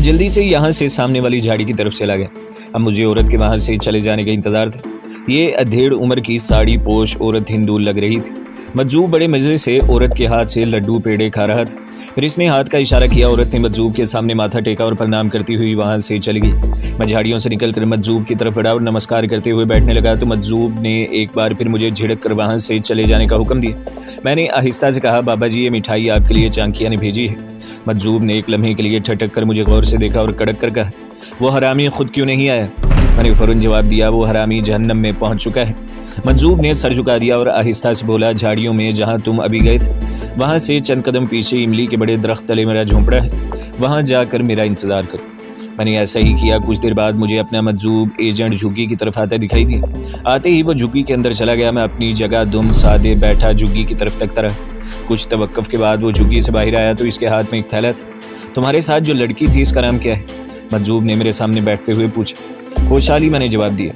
जल्दी से यहाँ से सामने वाली झाड़ी की तरफ चला गया। अब मुझे औरत के वहाँ से चले जाने का इंतज़ार था। ये अधेड़ उम्र की साड़ी पोश औरत हिंदू लग रही थी। मज्जूब बड़े मज़े से औरत के हाथ से लड्डू पेड़े खा रहा था। फिर इसने हाथ का इशारा किया। औरत ने मज्जूब के सामने माथा टेका और प्रणाम करती हुई वहाँ से चली गई। मैं झाड़ियों से निकलकर मज्जूब की तरफ बढ़ा और नमस्कार करते हुए बैठने लगा तो मज्जूब ने एक बार फिर मुझे झिड़क कर वहाँ से चले जाने का हुक्म दिया। मैंने आहिस्ता से कहा, बाबा जी, ये मिठाई आपके लिए चांकिया ने भेजी है। मज्जूब ने एक लम्हे के लिए ठटक कर मुझे गौर से देखा और कड़क कर कहा, वो हरामी खुद क्यों नहीं आया? मैंने फौरन जवाब दिया, वो हरामी जहन्नम में पहुंच चुका है। मज्जूब ने सर झुका दिया और आहिस्ता से बोला, झाड़ियों में जहां तुम अभी गए थे वहां से चंद कदम पीछे इमली के बड़े दरख्त तले मेरा झोंपड़ा है, वहां जाकर मेरा इंतजार करो। मैंने ऐसा ही किया। कुछ देर बाद मुझे अपना मज्जूब एजेंट झुग्गी की तरफ आता दिखाई दिया। आते ही वो झुग्गी के अंदर चला गया। मैं अपनी जगह दुम सादे बैठा झुग्गी की तरफ तकता रहा। कुछ तवक्कुफ के बाद वो झुग्गी से बाहर आया तो इसके हाथ में एक थैला था। तुम्हारे साथ जो लड़की थी इसका नाम क्या है? मज्जूब ने मेरे सामने बैठते हुए पूछा। खुशहाली, मैंने जवाब दिया।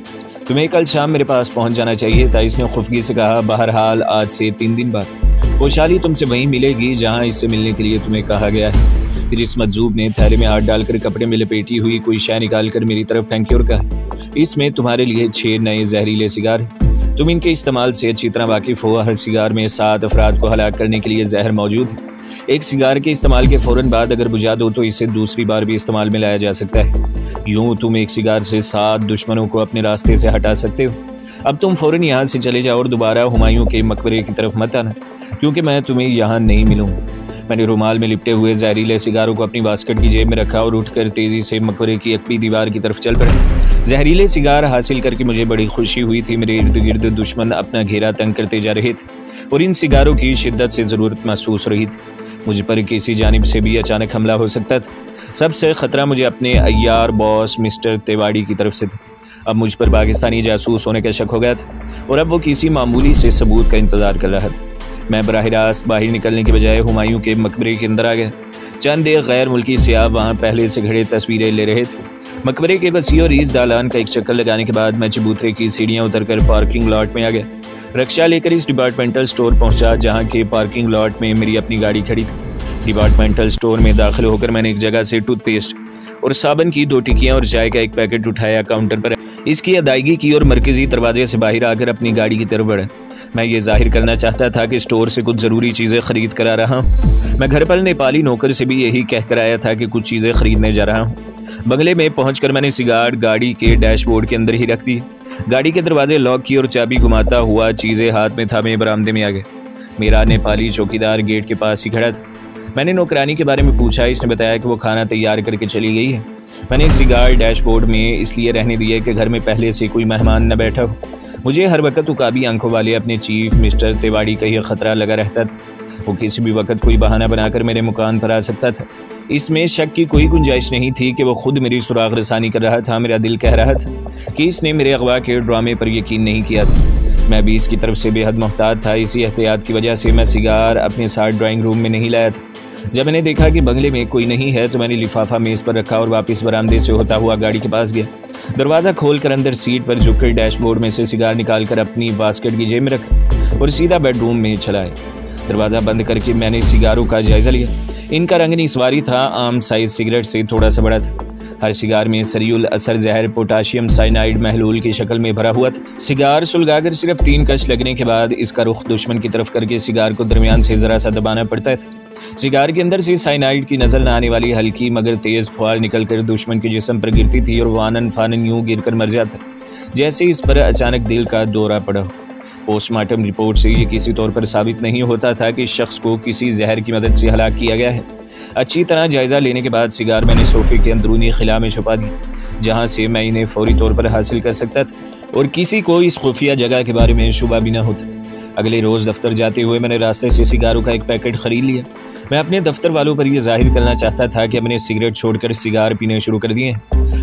तुम्हें कल शाम मेरे पास पहुंच जाना चाहिए था, इसने खुफगी से कहा। बहरहाल आज से 3 दिन बाद खुशहाली तुमसे वहीं मिलेगी जहां इससे मिलने के लिए तुम्हें कहा गया है। फिर इस मज्जूब ने थैले में हाथ डालकर कपड़े में लपेटी हुई कोई शय निकालकर मेरी तरफ फेंकी और कहा, इसमें तुम्हारे लिए 6 नए जहरीले सिगार हैं। तुम इनके इस्तेमाल से अच्छी तरह वाकिफ हो। हर सिगार में 7 अफराद को हलाक करने के लिए जहर मौजूद है। एक सिगार के इस्तेमाल के फ़ौरन बाद अगर बुझा दो तो इसे दूसरी बार भी इस्तेमाल में लाया जा सकता है। यूँ तुम एक सिगार से 7 दुश्मनों को अपने रास्ते से हटा सकते हो। अब तुम फ़ौरन यहाँ से चले जाओ और दोबारा हुमायूं के मकबरे की तरफ मत आना, क्योंकि मैं तुम्हें यहाँ नहीं मिलूँगा। मैंने रुमाल में लिपटे हुए जहरीले सिगारों को अपनी बास्केट की जेब में रखा और उठकर तेज़ी से मकबरे की अकबी दीवार की तरफ चल पड़ा। जहरीले सिगार हासिल करके मुझे बड़ी खुशी हुई थी। मेरे इर्द गिर्द दुश्मन अपना घेरा तंग करते जा रहे थे और इन सिगारों की शिद्दत से ज़रूरत महसूस रही थी। मुझ पर किसी जानिब से भी अचानक हमला हो सकता था। सबसे ख़तरा मुझे अपने अय्यार बॉस मिस्टर तिवाड़ी की तरफ से था। अब मुझ पर पाकिस्तानी जासूस होने का शक हो गया था और अब वो किसी मामूली से सबूत का इंतज़ार कर रहा था। मैं बराह रास्त बाहर निकलने के बजाय हुमायूं के मकबरे के अंदर आ गया। चंद एक गैर मुल्की सियाह वहाँ पहले से खड़े तस्वीरें ले रहे थे। मकबरे के वसी और ईस दालान का एक चक्कर लगाने के बाद मैं चबूतरे की सीढ़ियाँ उतरकर पार्किंग लॉट में आ गया। रिक्शा लेकर इस डिपार्टमेंटल स्टोर पहुंचा जहां के पार्किंग लॉट में मेरी अपनी गाड़ी खड़ी थी। डिपार्टमेंटल स्टोर में दाखिल होकर मैंने एक जगह से टूथपेस्ट और साबुन की 2 टिक्कियां और चाय का एक पैकेट उठाया, काउंटर पर इसकी अदायगी की और मरकजी दरवाजे से बाहर आकर अपनी गाड़ी की तरफ बढ़ा। मैं ये जाहिर करना चाहता था कि स्टोर से कुछ ज़रूरी चीज़ें ख़रीद कर आ रहा हूँ। मैं घर पर नेपाली नौकर से भी यही कह कर आया था कि कुछ चीज़ें ख़रीदने जा रहा हूँ। बंगले में पहुंचकर मैंने सिगार गाड़ी के डैशबोर्ड के अंदर ही रख दी। गाड़ी के दरवाजे लॉक किए और चाबी घुमाता हुआ चीज़ें हाथ में थामे बरामदे में आ गए। मेरा नेपाली चौकीदार गेट के पास ही खड़ा था। मैंने नौकरानी के बारे में पूछा। इसने बताया कि वो खाना तैयार करके चली गई है। मैंने सिगार डैशबोर्ड में इसलिए रहने दिया कि घर में पहले से कोई मेहमान न बैठा हो। मुझे हर वक्त उकाबी आंखों वाले अपने चीफ मिस्टर तिवाड़ी का यह ख़तरा लगा रहता था। वो किसी भी वक्त कोई बहाना बनाकर मेरे मुकान पर आ सकता था। इसमें शक की कोई गुंजाइश नहीं थी कि वो खुद मेरी सुराग रसानी कर रहा था। मेरा दिल कह रहा था कि इसने मेरे अगवा के ड्रामे पर यकीन नहीं किया था। मैं भी इसकी तरफ से बेहद मोहतात था। इसी एहतियात की वजह से मैं सिगार अपने साथ ड्राइंग रूम में नहीं लाया था। जब मैंने देखा कि बंगले में कोई नहीं है तो मैंने लिफाफा मेज़ पर रखा और वापस बरामदे से होता हुआ गाड़ी के पास गया। दरवाज़ा खोलकर अंदर सीट पर झुककर डैशबोर्ड में से सिगार निकालकर अपनी बास्केट की जेब में रखा और सीधा बेडरूम में चला आया। दरवाज़ा बंद करके मैंने सिगारों का जायज़ा लिया। इनका रंग निस्वारी था, आम साइज सिगरेट से थोड़ा सा बड़ा था। हर सिगार में सरीउल असर जहर पोटाशियम साइनाइड महलूल की शक्ल में भरा हुआ था। सिगार सुलगाकर सिर्फ 3 कश लगने के बाद इसका रुख दुश्मन की तरफ करके सिगार को दरमियान से ज़रा सा दबाना पड़ता था। सिगार के अंदर से साइनाइड की नज़र न आने वाली हल्की मगर तेज़ फुआर निकलकर दुश्मन के जिस्म पर गिरती थी और वानन फानन यूँ गिर कर मर जाता, जैसे इस पर अचानक दिल का दौरा पड़ा। पोस्टमार्टम रिपोर्ट से ये किसी तौर पर साबित नहीं होता था कि शख्स को किसी जहर की मदद से हलाक किया गया है। अच्छी तरह जायज़ा लेने के बाद सिगार मैंने सोफ़े के अंदरूनी खिला में छुपा दी, जहाँ से मैं इन्हें फौरी तौर पर हासिल कर सकता था और किसी को इस खुफिया जगह के बारे में शुबा भी न होता। अगले रोज़ दफ्तर जाते हुए मैंने रास्ते से सिगारों का एक पैकेट ख़रीद लिया। मैं अपने दफ्तर वालों पर यह जाहिर करना चाहता था कि मैंने सिगरेट छोड़कर सिगार पीने शुरू कर दिए।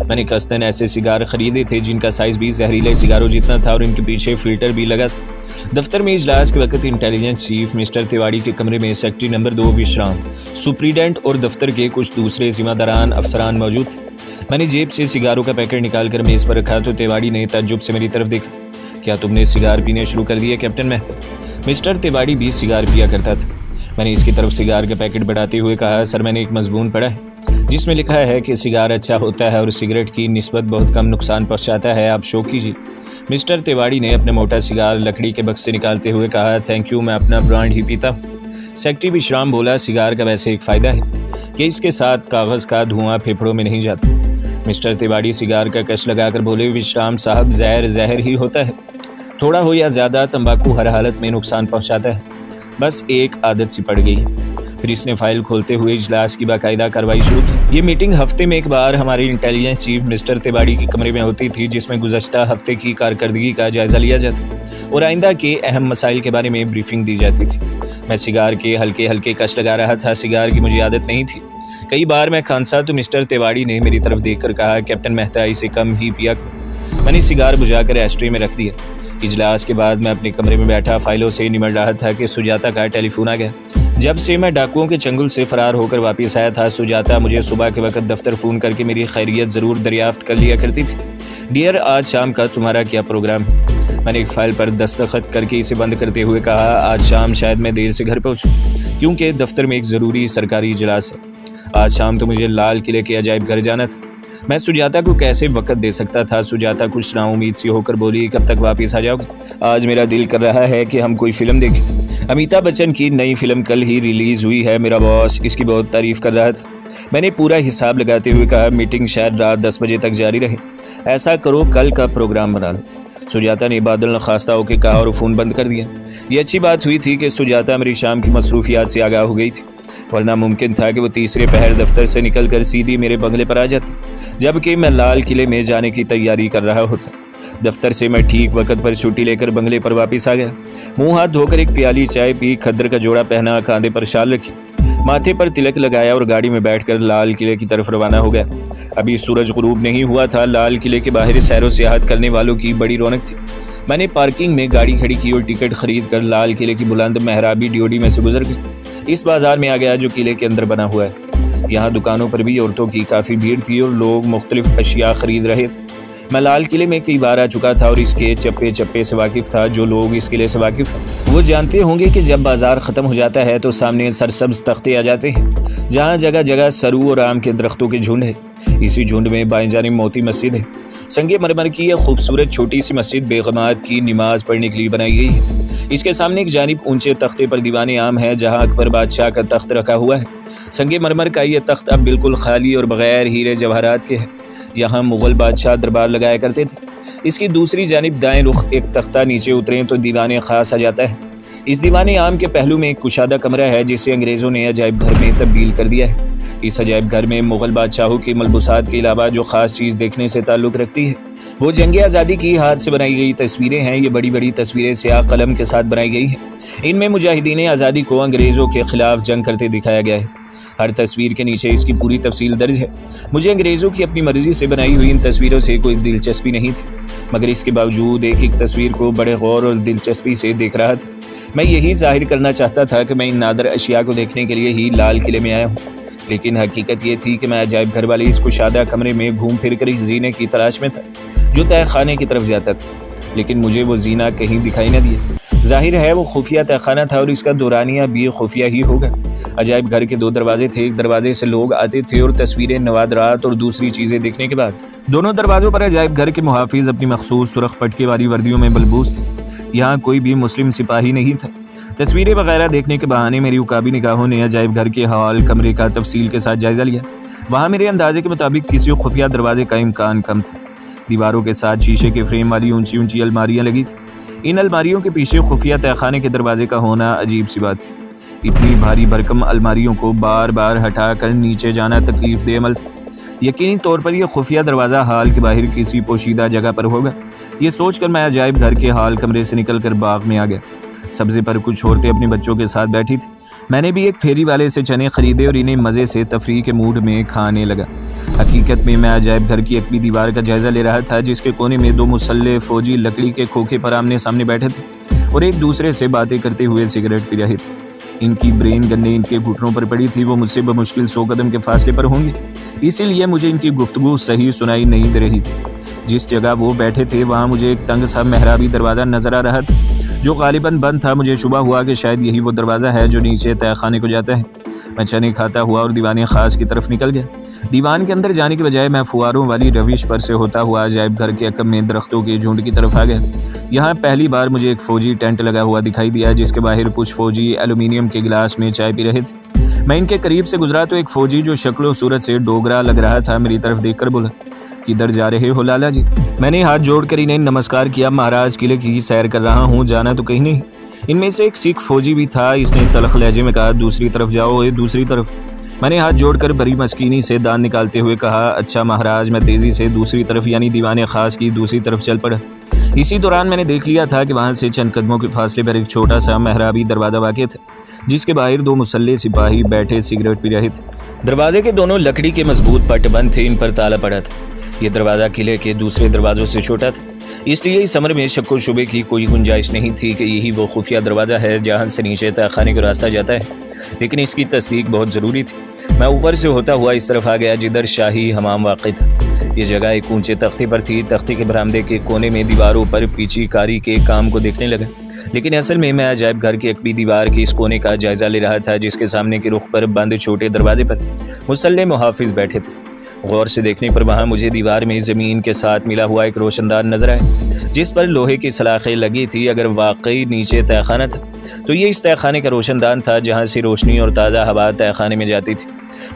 मैंने कस्तन ऐसे सिगार ख़रीदे थे जिनका साइज़ भी जहरीले सिगारों जितना था और इनके पीछे फ़िल्टर भी लगा था। दफ्तर में इजलास के वक्त इंटेलिजेंस चीफ मिस्टर तिवाड़ी के कमरे में सेक्रेटरी नंबर 2 विश्राम, सुप्रीडेंट और दफ्तर के कुछ दूसरे जिम्मेदारान अफसरान मौजूद थे। मैंने जेब से सिगारों का पैकेट निकालकर मेज़ पर रखा तो तिवाड़ी ने तज्जुब से मेरी तरफ देखा। क्या तुमने सिगार पीने शुरू कर दिए कैप्टन मेहता? मिस्टर तिवाड़ी भी सिगार पिया करता था। मैंने इसकी तरफ सिगार का पैकेट बढ़ाते हुए कहा, सर मैंने एक मजमून पढ़ा है जिसमें लिखा है कि सिगार अच्छा होता है और सिगरेट की निस्बत बहुत कम नुकसान पहुंचाता है, आप शौक कीजिए। मिस्टर तिवाड़ी ने अपने मोटा सिगार लकड़ी के बक्से से निकालते हुए कहा, थैंक यू, मैं अपना ब्रांड ही पीता हूँ। सेक्रेटरी विश्राम बोला, सिगार का वैसे एक फ़ायदा है कि इसके साथ कागज़ का धुआं फेफड़ों में नहीं जाता। मिस्टर तिवाड़ी सिगार का कश लगाकर बोले, विश्राम साहब, जहर ही होता है, थोड़ा हो या ज़्यादा तंबाकू हर हालत में नुकसान पहुंचाता है, बस एक आदत सी पड़ गई। फिर इसने फाइल खोलते हुए इजलास की बाकायदा कार्रवाई शुरू की। ये मीटिंग हफ्ते में एक बार हमारे इंटेलिजेंस चीफ मिस्टर तिवाड़ी के कमरे में होती थी, जिसमें गुज़श्ता हफ्ते की कारकर्दगी का जायज़ा लिया जाता और आइंदा के अहम मसाइल के बारे में ब्रीफिंग दी जाती थी। मैं सिगार के हल्के हल्के कश लगा रहा था। सिगार की मुझे आदत नहीं थी। कई बार मैं खांसा तो मिस्टर तिवाड़ी ने मेरी तरफ देखकर कहा, कैप्टन मेहता, इसे कम ही पिया करो। मैंने सिगार बुझाकर एस्ट्रे में रख दिया। इजलास के बाद मैं अपने कमरे में बैठा फाइलों से निमट रहा था कि सुजाता का टेलीफोन आ गया। जब से मैं डाकुओं के चंगुल से फरार होकर वापस आया था, सुजाता मुझे सुबह के वक्त दफ्तर फ़ोन करके मेरी खैरियत ज़रूर दरियाफ्त कर लिया करती थी। डियर, आज शाम का तुम्हारा क्या प्रोग्राम है? मैंने एक फ़ाइल पर दस्तखत करके इसे बंद करते हुए कहा, आज शाम शायद मैं देर से घर पहुँचूँ क्योंकि दफ्तर में एक ज़रूरी सरकारी इजलास है। आज शाम तो मुझे लाल किले के अजायब घर जाना था। मैं सुजाता को कैसे वक्त दे सकता था? सुजाता कुछ नाउम्मीद सी होकर बोली, कब तक वापस आ जाओगे? आज मेरा दिल कर रहा है कि हम कोई फिल्म देखें। अमिताभ बच्चन की नई फिल्म कल ही रिलीज़ हुई है, मेरा बॉस इसकी बहुत तारीफ़ कर रहा था। मैंने पूरा हिसाब लगाते हुए कहा, मीटिंग शायद रात 10 बजे तक जारी रहे, ऐसा करो कल का प्रोग्राम बना लो। सुजाता ने बादल नखास्ता होकर कहा और फ़ोन बंद कर दिया। ये अच्छी बात हुई थी कि सुजाता मेरी शाम की मसरूफियात से आगाह हो गई थी, वरना मुमकिन था कि वो तीसरे पहर दफ्तर से निकलकर सीधी मेरे बंगले पर आ जाती, जबकि मैं लाल किले में जाने की तैयारी कर रहा होता। दफ्तर से मैं ठीक वक्त पर छुट्टी लेकर बंगले पर वापस आ गया। मुंह हाथ धोकर एक प्याली चाय पी, खद्दर का जोड़ा पहना, कांधे पर शाल रखी, माथे पर तिलक लगाया और गाड़ी में बैठकर लाल किले की तरफ रवाना हो गया। अभी सूरज गुरूब नहीं हुआ था। लाल किले के बाहर सैरो सियाहत करने वालों की बड़ी रौनक थी। मैंने पार्किंग में गाड़ी खड़ी की और टिकट खरीद कर लाल किले की बुलंद मेहराबी ड्योडी में से गुजर गई। इस बाजार में आ गया जो किले के अंदर बना हुआ है। यहाँ दुकानों पर भी औरतों की काफ़ी भीड़ थी और लोग मुख्तलिफ अशिया खरीद रहे थे। मैं लाल किले में कई बार आ चुका था और इसके चप्पे चप्पे से वाकिफ़ था। जो लोग इस किले से वाकिफ़ हैं वो जानते होंगे कि जब बाज़ार ख़त्म हो जाता है तो सामने सरसब्ज़ तख्ते आ जाते हैं, जहाँ जगह जगह सरू और आम के दरख्तों के झुंड है। इसी झुंड में बाएं जानिब मोती मस्जिद है। संगे मरमर की यह खूबसूरत छोटी सी मस्जिद बेगमात की नमाज पढ़ने के लिए बनाई गई है। इसके सामने एक जानिब ऊंचे तख्ते पर दीवान आम है, जहाँ अकबर बादशाह का तख्त रखा हुआ है। संगे मरमर का यह तख्त अब बिल्कुल खाली और बगैर हीरे जवाहरात के है। यहाँ मुग़ल बादशाह दरबार लगाया करते थे। इसकी दूसरी जानिब दाएं रुख एक तख्ता नीचे उतरें तो दीवान खास आ जाता है। इस दीवान आम के पहलू में एक कुशादा कमरा है, जिसे अंग्रेज़ों ने अजायब घर में तब्दील कर दिया है। इस अजायब घर में मुग़ल बादशाहों की मलबूसात के अलावा जो ख़ास चीज़ देखने से ताल्लुक़ रखती है वो जंग आज़ादी की हाथ से बनाई गई तस्वीरें हैं। ये बड़ी बड़ी तस्वीरें स्याह कलम के साथ बनाई गई हैं। इनमें मुजाहिदीन आज़ादी को अंग्रेज़ों के ख़िलाफ़ जंग करते दिखाया गया है। हर तस्वीर के नीचे इसकी पूरी तफसील दर्ज है। मुझे अंग्रेज़ों की अपनी मर्ज़ी से बनाई हुई इन तस्वीरों से कोई दिलचस्पी नहीं थी, मगर इसके बावजूद एक एक तस्वीर को बड़े गौर और दिलचस्पी से देख रहा था। मैं यही जाहिर करना चाहता था कि मैं इन नादर अशिया को देखने के लिए ही लाल किले में आया हूँ, लेकिन हकीकत ये थी कि मैं अजायब घर वाले इस कुशादा कमरे में घूम फिर कर इस जीने की तलाश में था जो तय खाने की तरफ जाता था, लेकिन मुझे वो जीना कहीं दिखाई न दिया। जाहिर है वो खुफिया तहखाना था और इसका दौरानिया भी खुफिया ही होगा। अजायब घर के 2 दरवाजे थे। एक दरवाजे से लोग आते थे और तस्वीरें, नवादरात और दूसरी चीज़ें देखने के बाद दोनों दरवाज़ों पर अजायब घर के मुहाफिज अपनी मखसूस सुरख पटके वाली वर्दियों में बलबूस थे। यहाँ कोई भी मुस्लिम सिपाही नहीं था। तस्वीरें वगैरह देखने के बहाने मेरी उकाबी निगाहों ने अजायब घर के हॉल कमरे का तफसील के साथ जायज़ा लिया। वहाँ मेरे अंदाजे के मुताबिक किसी खुफिया दरवाजे का इम्कान कम था। दीवारों के साथ शीशे के फ्रेम वाली ऊंची ऊंची अलमारियाँ लगी थी। इन अलमारियों के पीछे खुफिया तहखाने के दरवाजे का होना अजीब सी बात थी। इतनी भारी भरकम अलमारियों को बार बार हटा कर नीचे जाना तकलीफ दे अमल था। यकीनी तौर पर यह खुफिया दरवाज़ा हाल के बाहर किसी पोशीदा जगह पर होगा। ये सोचकर मैं अजायब घर के हाल कमरे से निकलकर बाग में आ गया। सब्ज़े पर कुछ औरतें अपने बच्चों के साथ बैठी थी। मैंने भी एक फेरी वाले से चने खरीदे और इन्हें मज़े से तफरीह के मूड में खाने लगा। हकीकत में मैं अजायब घर की एक भी दीवार का जायज़ा ले रहा था, जिसके कोने में 2 मुसल्ले फौजी लकड़ी के खोखे पर आमने सामने बैठे थे और एक दूसरे से बातें करते हुए सिगरेट पी रहे थे। इनकी ब्रेन गन्ने इनके घुटनों पर पड़ी थी। वो मुझसे बमुश्किल 100 कदम के फासले पर होंगे, इसीलिए मुझे इनकी गुफ्तगू सही सुनाई नहीं दे रही थी। जिस जगह वो बैठे थे वहाँ मुझे एक तंग सा मेहराबी दरवाज़ा नज़र आ रहा था, जो गालिबन बंद था। मुझे शुबा हुआ कि शायद यही वो दरवाज़ा है जो नीचे तहखाने को जाता है। मैं चने खाता हुआ और दीवान ख़ास की तरफ निकल गया। दीवान के अंदर जाने के बजाय मैं फुआरों वाली रविश पर से होता हुआ अजायब घर के अकब में दरख्तों के झुंड की तरफ आ गया। यहाँ पहली बार मुझे एक फ़ौजी टेंट लगा हुआ दिखाई दिया, जिसके बाहर कुछ फ़ौजी एलुमिनियम के गिलास में चाय पी रहे थे। मैं इनके करीब से गुजरा तो एक फ़ौजी जो शक्ल सूरत से डोगरा लग रहा था मेरी तरफ देखकर बोला, किधर जा रहे हो लाला जी? मैंने हाथ जोड़कर इन्हें नमस्कार किया। महाराज किले की सैर कर रहा हूँ, जाना तो कहीं नहीं। इनमें से एक सिख फौजी भी था। इसने तलख लहजे में कहा, दूसरी तरफ जाओ, दूसरी तरफ। मैंने हाथ जोड़कर बड़ी मस्कीनी से दान निकालते हुए कहा, अच्छा महाराज। मैं तेज़ी से दूसरी तरफ यानी दीवान ख़ास की दूसरी तरफ चल पड़ा। इसी दौरान मैंने देख लिया था कि वहाँ से चंद कदमों के फासले पर एक छोटा सा मेहराबी दरवाज़ा वाक़ था, जिसके बाहर 2 मुसल्ले सिपाही बैठे सिगरेट पी रहे थे। दरवाजे के दोनों लकड़ी के मजबूत पट बंद थे, इन पर ताला पड़ा था। यह दरवाज़ा किले के दूसरे दरवाज़ों से छोटा था, इसलिए इस अमर में शक व शुबे की कोई गुंजाइश नहीं थी कि यही वो खुफिया दरवाज़ा है जहाँ से नीचे तहखाने का रास्ता जाता है। लेकिन इसकी तस्दीक बहुत ज़रूरी थी। मैं ऊपर से होता हुआ इस तरफ आ गया जिधर शाही हमाम वाक़ था। ये जगह एक ऊंचे तख्ते पर थी। तख्ते के बरामदे के कोने में दीवारों पर पीछी कारी के काम को देखने लगा, लेकिन असल में मैं अजायब घर की अकबी दीवार के इस कोने का जायज़ा ले रहा था, जिसके सामने के रुख पर बंद छोटे दरवाजे पर मुसल्ले मुहाफिज बैठे थे। गौर से देखने पर वहाँ मुझे दीवार में ज़मीन के साथ मिला हुआ एक रोशनदान नजर आया, जिस पर लोहे की सलाखें लगी थी। अगर वाकई नीचे तहखाना था तो ये इस तहखाने का रोशनदान था, जहाँ से रोशनी और ताज़ा हवा तहखाने में जाती थी।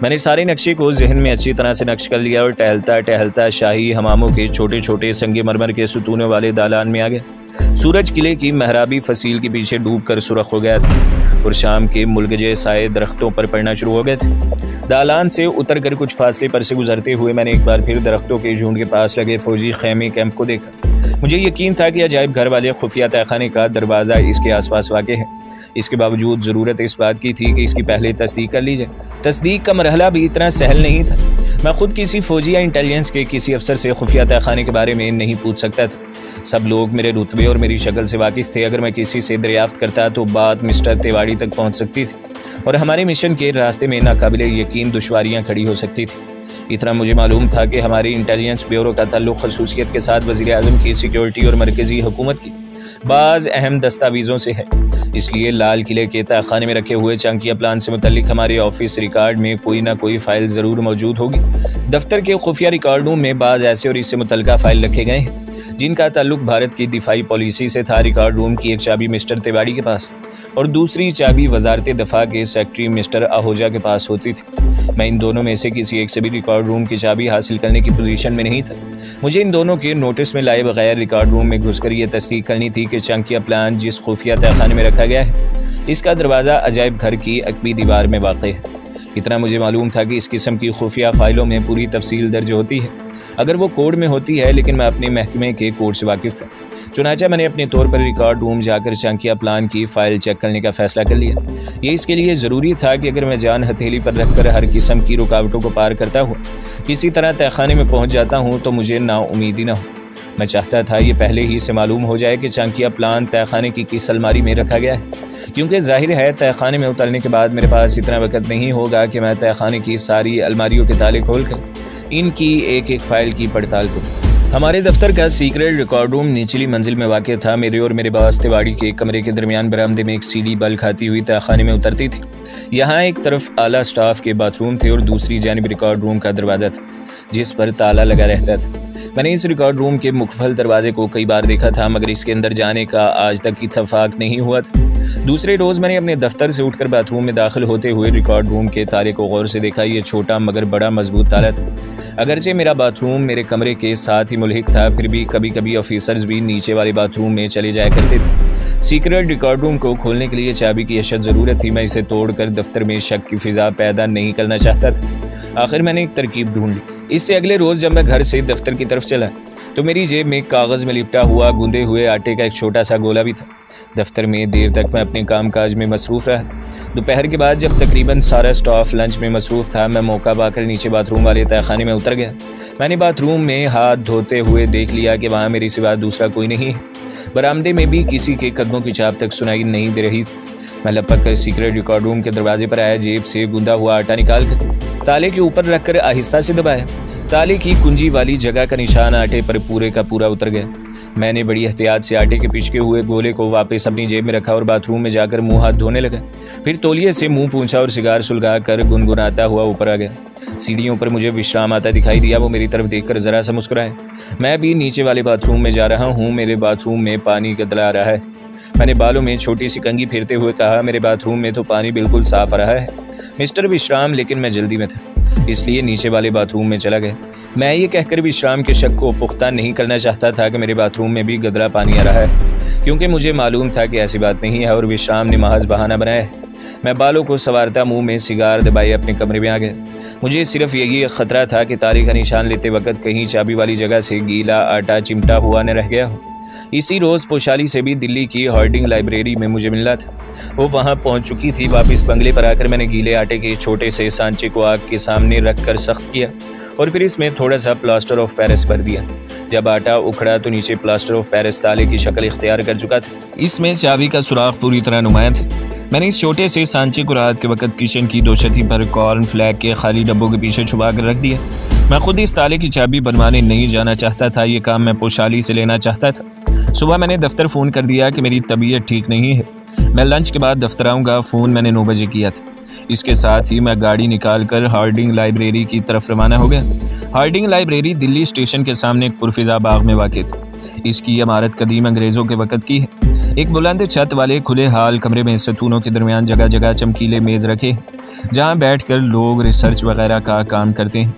मैंने सारे नक्शे को जहन में अच्छी तरह से नक्श कर लिया और टहलता टहलता शाही हमामों के छोटे छोटे संगे मरमर के सुतूनों वाले दालान में आ गया। सूरज किले की महराबी फसील के पीछे डूबकर सुर्ख हो गया था और शाम के मुलगजे साए दरख्तों पर पड़ना शुरू हो गए थे। दालान से उतरकर कुछ फासले पर से गुजरते हुए मैंने एक बार फिर दरख्तों के झुंड के पास लगे फौजी खैमे कैंप को देखा। मुझे यकीन था कि अजायब घर वाले खुफिया तहखाने का दरवाज़ा इसके आसपास वाक़ है। इसके बावजूद ज़रूरत इस बात की थी कि इसकी पहले तस्दीक कर ली जाए। तस्दीक का मरहला भी इतना सहल नहीं था। मैं खुद किसी फौजी या इंटेलिजेंस के किसी अफसर से खुफिया तहखाने के बारे में नहीं पूछ सकता था। सब लोग मेरे रुतबे और मेरी शक्ल से वाकिफ़ थे। अगर मैं किसी से दरियाफ्त करता तो बात मिस्टर तिवारी तक पहुँच सकती थी और हमारे मिशन के रास्ते में नाकाबिले यकीन दुश्वारियाँ खड़ी हो सकती थी। इतना मुझे मालूम था कि हमारे इंटेलिजेंस ब्यूरो का ताल्लुक़ खसूसियत के साथ वज़ीर आज़म की सिक्योरिटी और मरकज़ी हुकूमत की बाज़ अहम दस्तावेज़ों से है। इसलिए लाल किले के तहखाने में रखे हुए चांकिया प्लान से मुतल्लिक हमारे ऑफिस रिकॉर्ड में कोई ना कोई फ़ाइल ज़रूर मौजूद होगी। दफ्तर के खुफिया रिकॉर्डों में बाज़ ऐसे और इससे मुतल्लिका फ़ाइल रखे गए हैं जिनका ताल्लुक भारत की दिफाई पॉलिसी से था। रिकॉर्ड रूम की एक चाबी मिस्टर तिवारी के पास और दूसरी चाबी वजारत दफा के सेक्रेटरी मिस्टर आहूजा के पास होती थी। मैं इन दोनों में से किसी एक से भी रिकॉर्ड रूम की चाबी हासिल करने की पोजीशन में नहीं था। मुझे इन दोनों के नोटिस में लाए बगैर रिकॉर्ड रूम में घुसकर यह तस्दीक करनी थी कि चांकिया प्लान जिस खुफिया तहखाने में रखा गया है इसका दरवाज़ा अजायब घर की अकबी दीवार में वाक़ है। इतना मुझे मालूम था कि इस किस्म की खुफिया फ़ाइलों में पूरी तफसील दर्ज होती है अगर वो कोड में होती है, लेकिन मैं अपने महकमे के कोड से वाकिफ़ था। चुनांचे मैंने अपने तौर पर रिकॉर्ड रूम जाकर चांकिया प्लान की फ़ाइल चेक करने का फ़ैसला कर लिया। ये इसके लिए ज़रूरी था कि अगर मैं जान हथेली पर रखकर हर किस्म की रुकावटों को पार करता हूँ, किसी तरह तहखाने में पहुँच जाता हूँ, तो मुझे नाउमीदी ना हो। मैं चाहता था ये पहले ही से मालूम हो जाए कि चांकिया प्लान तहखाने की किस अलमारी में रखा गया है, क्योंकि जाहिर है तहखाने में उतरने के बाद मेरे पास इतना वक्त नहीं होगा कि मैं तहखाने की सारी अलमारियों के ताले खोलकर इनकी एक एक फ़ाइल की पड़ताल करूँ। हमारे दफ्तर का सीक्रेट रिकॉर्ड रूम निचली मंजिल में वाक़ था। मेरे और मेरे बॉस तिवारी के कमरे के दरमियान बरामदे में एक सीढ़ी बल खाती हुई तहखाने में उतरती थी। यहाँ एक तरफ आला स्टाफ के बाथरूम थे और दूसरी जानिब रिकॉर्ड रूम का दरवाज़ा था जिस पर ताला लगा रहता था। मैंने इस रिकॉर्ड रूम के मुख्तलिफ दरवाजे को कई बार देखा था, मगर इसके अंदर जाने का आज तक इत्तफाक नहीं हुआ था। दूसरे रोज़ मैंने अपने दफ्तर से उठकर बाथरूम में दाखिल होते हुए रिकॉर्ड रूम के ताले को गौर से देखा। ये छोटा मगर बड़ा मजबूत ताला था। अगरचे मेरा बाथरूम मेरे कमरे के साथ ही मुल्हिक था, फिर भी कभी कभी ऑफिसर्स भी नीचे वाले बाथरूम में चले जाया करते थे। सीक्रेट रिकॉर्ड रूम को खोलने के लिए चाबी की अशद ज़रूरत थी। मैं इसे तोड़कर दफ्तर में शक की फ़िज़ा पैदा नहीं करना चाहता था। आखिर मैंने एक तरकीब ढूंढ ली। इससे अगले रोज़ जब मैं घर से दफ्तर की तरफ चला तो मेरी जेब में कागज़ में लिपटा हुआ गूंदे हुए आटे का एक छोटा सा गोला भी था। दफ्तर में देर तक मैं अपने कामकाज में मसरूफ़ रहा। दोपहर के बाद जब तकरीबन सारा स्टाफ लंच में मसरूफ़ था, मैं मौका पाकर नीचे बाथरूम वाले तहखाने में उतर गया। मैंने बाथरूम में हाथ धोते हुए देख लिया कि वहाँ मेरे सिवा दूसरा कोई नहीं है। बरामदे में भी किसी के कदमों की छाप तक सुनाई नहीं दे रही थी। मैं लपक कर सीक्रेट रिकॉर्ड रूम के दरवाजे पर आया, जेब से गूंदा हुआ आटा निकाल कर ताले के ऊपर रखकर आहिस्ता से दबाया। ताले की कुंजी वाली जगह का निशान आटे पर पूरे का पूरा उतर गया। मैंने बड़ी एहतियात से आटे के पिचके हुए गोले को वापस अपनी जेब में रखा और बाथरूम में जाकर मुंह हाथ धोने लगा। फिर तौलिए से मुंह पोंछा और सिगार सुलगा कर गुनगुनाता हुआ ऊपर आ गया। सीढ़ियों पर मुझे विश्राम आता दिखाई दिया। वो मेरी तरफ देखकर जरा सा मुस्कुराए। मैं भी नीचे वाले बाथरूम में जा रहा हूँ। मेरे बाथरूम में पानी गदला आ रहा है। मैंने बालों में छोटी सी कंघी फेरते हुए कहा, मेरे बाथरूम में तो पानी बिल्कुल साफ आ रहा है मिस्टर विश्राम, लेकिन मैं जल्दी में था इसलिए नीचे वाले बाथरूम में चला गया। मैं ये कहकर विश्राम के शक को पुख्ता नहीं करना चाहता था कि मेरे बाथरूम में भी गदला पानी आ रहा है, क्योंकि मुझे मालूम था कि ऐसी बात नहीं है और विश्राम ने महज बहाना बनाया है। मैं बालों को संवारता मुंह में सिगार दबाए अपने कमरे में आ गया। मुझे सिर्फ यही खतरा था कि तारे का निशान लेते वक्त कहीं चाबी वाली जगह से गीला आटा चिमटा हुआ न रह गया हो। इसी रोज़ पोशाली से भी दिल्ली की हार्डिंग लाइब्रेरी में मुझे मिलना था। वो वहाँ पहुँच चुकी थी। वापस बंगले पर आकर मैंने गीले आटे के छोटे से सांचे को आग के सामने रख कर सख्त किया और फिर इसमें थोड़ा सा प्लास्टर ऑफ पेरिस भर दिया। जब आटा उखड़ा तो नीचे प्लास्टर ऑफ पेरिस ताले की शक्ल इख्तियार कर चुका था। इसमें चाबी का सुराख पूरी तरह नुमाया था। मैंने इस छोटे से सांचे को रात के वक्त किचन की दोछती पर कॉर्न फ्लैग के खाली डब्बों के पीछे छुपा कर रख दिया। मैं खुद इस ताले की चाबी बनवाने नहीं जाना चाहता था। ये काम मैं पोशाली से लेना चाहता था। सुबह मैंने दफ्तर फ़ोन कर दिया कि मेरी तबीयत ठीक नहीं है, मैं लंच के बाद दफ्तर आऊँगा। फ़ोन मैंने 9 बजे किया था। इसके साथ ही मैं गाड़ी निकालकर हार्डिंग लाइब्रेरी की तरफ रवाना हो गया। हार्डिंग लाइब्रेरी दिल्ली स्टेशन के सामने एक पुरफिजा बाग में वाक़ थी। इसकी इमारत कदीम अंग्रेज़ों के वक़्त की है। एक बुलंद छत वाले खुले हाल कमरे में सतूनों के दरमियान जगह जगह चमकीले मेज़ रखे, जहाँ बैठकर लोग रिसर्च वगैरह का काम करते हैं।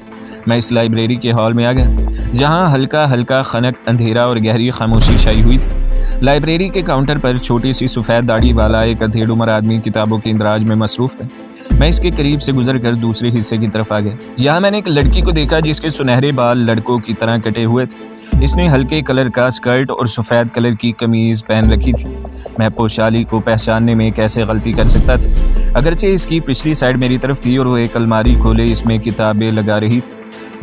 मैं इस लाइब्रेरी के हॉल में आ गया, जहाँ हल्का हल्का खनक, अंधेरा और गहरी खामोशी छाई हुई थी। लाइब्रेरी के काउंटर पर छोटी सी सफ़ेद दाढ़ी वाला एक अधेड़ उम्र आदमी किताबों के इंदराज में मसरूफ़ था। मैं इसके करीब से गुजरकर दूसरे हिस्से की तरफ आ गया। यहाँ मैंने एक लड़की को देखा जिसके सुनहरे बाल लड़कों की तरह कटे हुए थे। इसने हल्के कलर का स्कर्ट और सफ़ेद कलर की कमीज़ पहन रखी थी। मैं पोशाली को पहचानने में कैसे गलती कर सकता था। अगरचे इसकी पिछली साइड मेरी तरफ थी और वो एक अलमारी खोले इसमें किताबें लगा रही थी,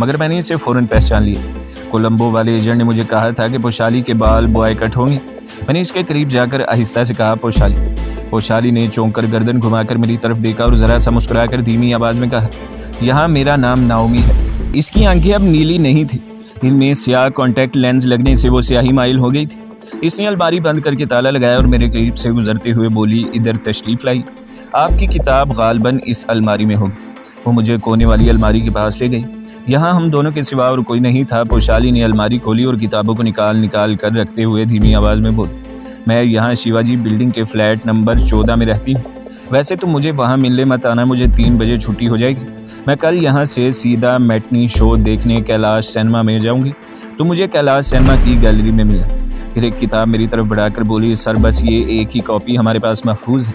मगर मैंने इसे फ़ौरन पहचान लिया। कोलंबो वाले एजेंट ने मुझे कहा था कि पोशाली के बाल बॉय कट होंगे। मैंने इसके करीब जाकर आहिस्ता से कहा, पोशाली। पोशाली ने चौंक कर गर्दन घुमाकर मेरी तरफ देखा और ज़रा सा मुस्कुराकर धीमी आवाज़ में कहा, यहाँ मेरा नाम नाओमी है। इसकी आंखें अब नीली नहीं थी, इनमें स्याह कॉन्टैक्ट लेंस लगने से वो स्याही माइल हो गई थी। इसने अलमारी बंद करके ताला लगाया और मेरे करीब से गुजरते हुए बोली, इधर तशरीफ़ लाई, आपकी किताब गालबन इस अलमारी में होगी। वो मुझे कोने वाली अलमारी के पास ले गई। यहाँ हम दोनों के सिवा और कोई नहीं था। पोशाली ने अलमारी खोली और किताबों को निकाल कर रखते हुए धीमी आवाज़ में बोली, मैं यहाँ शिवाजी बिल्डिंग के फ्लैट नंबर 14 में रहती हूँ। वैसे तो मुझे वहाँ मिलने मत आना, मुझे 3 बजे छुट्टी हो जाएगी। मैं कल यहाँ से सीधा मैटनी शो देखने कैलाश सिनेमा में जाऊँगी, तो मुझे कैलाश सिनेमा की गैलरी में मिला। फिर एक किताब मेरी तरफ बढ़ाकर बोली, सर बस ये एक ही कॉपी हमारे पास महफूज है,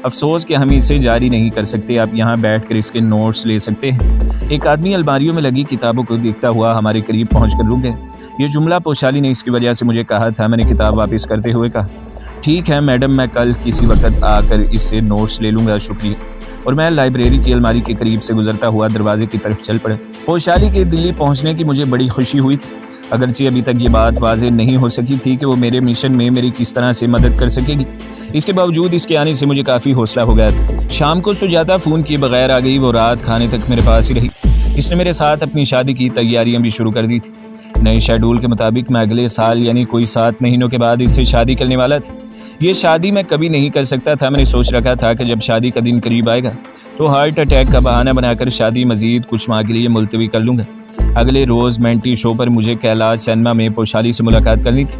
अफसोस कि हम इसे जारी नहीं कर सकते, आप यहाँ बैठकर इसके नोट्स ले सकते हैं। एक आदमी अलमारियों में लगी किताबों को देखता हुआ हमारे करीब पहुँचकर रुक गया। ये जुमला पोशाली ने इसकी वजह से मुझे कहा था। मैंने किताब वापस करते हुए कहा, ठीक है मैडम, मैं कल किसी वक्त आकर इससे नोट्स ले लूँगा, शुक्रिया। और मैं लाइब्रेरी की अलमारी के करीब से गुजरता हुआ दरवाजे की तरफ चल पड़ा। पोशाली के दिल्ली पहुँचने की मुझे बड़ी खुशी हुई थी, अगरचे अभी तक ये बात वाज़ेह नहीं हो सकी थी कि वो मेरे मिशन में मेरी किस तरह से मदद कर सकेगी। इसके बावजूद इसके आने से मुझे काफ़ी हौसला हो गया था। शाम को सुजाता फ़ोन किए बगैर आ गई। वो रात खाने तक मेरे पास ही रही। इसने मेरे साथ अपनी शादी की तैयारियां भी शुरू कर दी थी। नए शेड्यूल के मुताबिक मैं अगले साल यानी कोई 7 महीनों के बाद इससे शादी करने वाला था। ये शादी मैं कभी नहीं कर सकता था। मैंने सोच रखा था कि जब शादी का दिन करीब आएगा तो हार्ट अटैक का बहाना बनाकर शादी मज़ीद कुछ माह के लिए मुलतवी कर लूँगा। अगले रोज़ मैंटी शो पर मुझे कैलाश सिनेमा में पोशाली से मुलाकात करनी थी।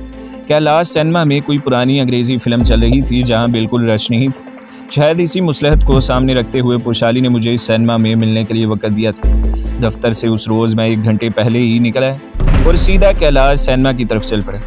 कैलाश सिनेमा में कोई पुरानी अंग्रेज़ी फ़िल्म चल रही थी जहाँ बिल्कुल रश नहीं थी। शायद इसी मुसलहत को सामने रखते हुए पोशाली ने मुझे इस सिनेमा में मिलने के लिए वक़्त दिया था। दफ्तर से उस रोज़ मैं 1 घंटे पहले ही निकला और सीधा कैलाश सिनेमा की तरफ चल पड़ा।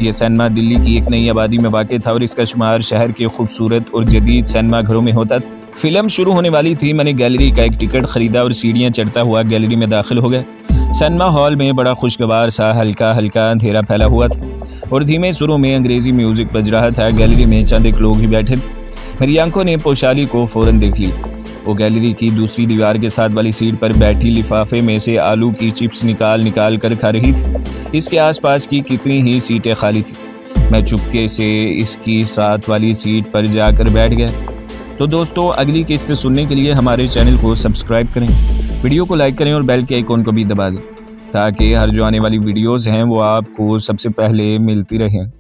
यह सिनेमा दिल्ली की एक नई आबादी में वाक़ था और इसका शुमार शहर के खूबसूरत और जदीद सिनेमा घरों में होता था। फिल्म शुरू होने वाली थी। मैंने गैलरी का एक टिकट ख़रीदा और सीढ़ियाँ चढ़ता हुआ गैलरी में दाखिल हो गया। सिनेमा हॉल में बड़ा खुशगवार सा हल्का हल्का अंधेरा फैला हुआ था और धीमे सुरों में अंग्रेज़ी म्यूज़िक बज रहा था। गैलरी में चंद एक लोग ही बैठे थे। मेरी आंखों ने पोशाली को फ़ौरन देख ली। वो गैलरी की दूसरी दीवार के साथ वाली सीट पर बैठी लिफाफे में से आलू की चिप्स निकाल कर खा रही थी। इसके आसपास की कितनी ही सीटें खाली थी। मैं चुपके से इसकी साथ वाली सीट पर जाकर बैठ गया। तो दोस्तों, अगली किस्त सुनने के लिए हमारे चैनल को सब्सक्राइब करें, वीडियो को लाइक करें और बेल के आइकॉन को भी दबा दें ताकि हर जो आने वाली वीडियोस हैं वो आपको सबसे पहले मिलती रहें।